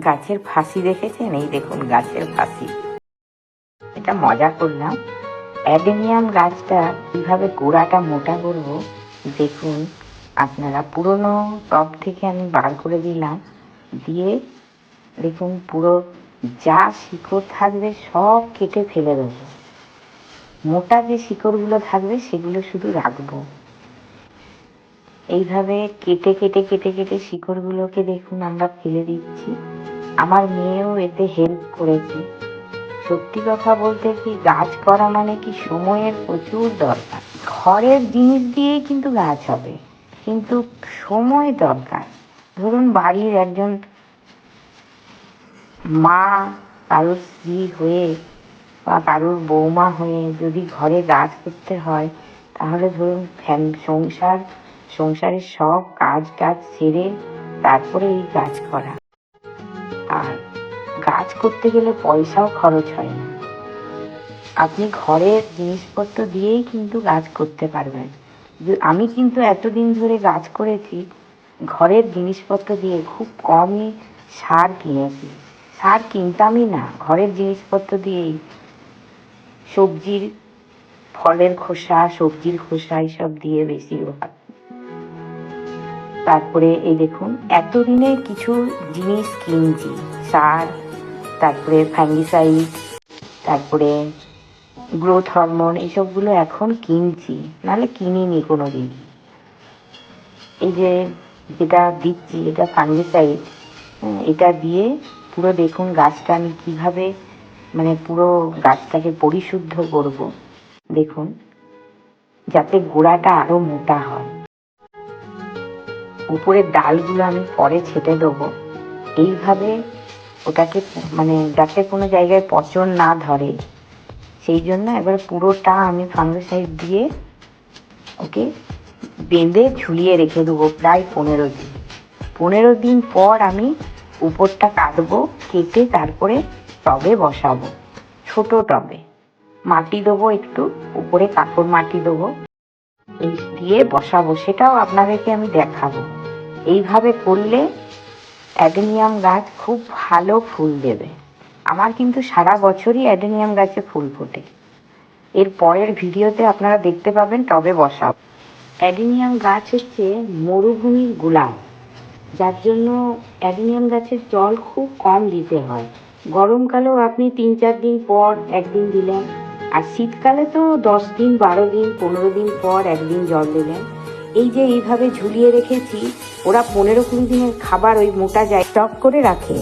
গাছের ফাঁসি দেখেছেন? এই দেখুন গাছের ফাঁসি। এটা মজা করলাম। অ্যাডেনিয়াম গাছটা কিভাবে গোড়াটা মোটা করব দেখুন আপনারা। পুরনো টব থেকে আমি বার করে দিলাম, দিয়ে দেখুন পুরো যা শিকড় থাকবে সব কেটে ফেলে দেবো। মোটা যে শিকড়গুলো থাকবে সেগুলো শুধু রাখবো। এইভাবে কেটে কেটে কেটে কেটে শিকড়গুলোকে দেখুন আমরা ফেলে দিচ্ছি। আমার মেয়েও এতে হেল্প করেছে। সত্যি কথা বলতে কি, গাছ করা মানে কি সময়ের প্রচুর দরকার। ঘরের জিনিস দিয়েই কিন্তু গাছ হবে, কিন্তু সময় দরকার। ধরুন বাড়ির একজন মা, কারোর স্ত্রী হয়ে বা কারোর বৌমা হয়ে যদি ঘরে গাছ করতে হয়, তাহলে ধরুন সংসারের সব কাজ সেরে তারপরে এই গাছ করা। আর গাছ করতে গেলে পয়সাও খরচ হয় না। আপনি ঘরের জিনিসপত্র দিয়েই কিন্তু গাছ করতে পারবেন। আমি কিন্তু এতদিন ধরে গাছ করেছি ঘরের জিনিসপত্র দিয়ে, খুব কমই সার কিনেছি। সার কিনতামই না, ঘরের জিনিসপত্র দিয়েই সবজির, ফলের খোসা, সবজির খোসা এইসব দিয়ে বেশিরভাগ। তারপরে এই দেখুন এতদিনে কিছু জিনিস কিনছি, সার, তারপরে ফাঙ্গিসাইড, তারপরে গ্রোথ হরমোন, এইসবগুলো এখন কিনছি, নাহলে কিনিনি কোনো দিন। এই যে যেটা দিচ্ছি এটা ফাঙ্গিসাইড, এটা দিয়ে পুরো দেখুন গাছটা আমি কিভাবে মানে পুরো গাছটাকে পরিশুদ্ধ করব দেখুন, যাতে গোড়াটা আরো মোটা হয়। উপরের ডালগুলো আমি পরে ছেটে দেবো। এইভাবে ওটাকে মানে যাতে কোনো জায়গায় পচন না ধরে, সেই জন্য এবার পুরোটা আমি ফাঙ্গিসাইড দিয়ে ওকে বেঁধে ঝুলিয়ে রেখে দেবো প্রায় 15 দিন। 15 দিন পর আমি উপরটা কাটবো, কেটে তারপরে টবে বসাবো। ছোট টবে মাটি দেবো, একটু উপরে কাঁকড় মাটি দেবো, এই দিয়ে বসাবো। সেটাও আপনাদেরকে আমি দেখাবো। এইভাবে করলে অ্যাডেনিয়াম গাছ খুব ভালো ফুল দেবে। আমার কিন্তু সারা বছরই অ্যাডেনিয়াম গাছে ফুল ফোটে। এর পরের ভিডিওতে আপনারা দেখতে পাবেন টবে বসাবো। অ্যাডেনিয়াম গাছ হচ্ছে মরুভূমির গোলাপ, যার জন্য অ্যাডেনিয়াম গাছের জল খুব কম দিতে হয়। গরমকালেও আপনি 3-4 দিন পর একদিন দিলেন, আর শীতকালে তো 10 দিন, 12 দিন, 15 দিন পর একদিন জল দিলেন। এই যে এইভাবে ঝুলিয়ে রেখেছি, ওরা 15-20 দিনের খাবার ওই মোটা যায় স্টক করে রাখে।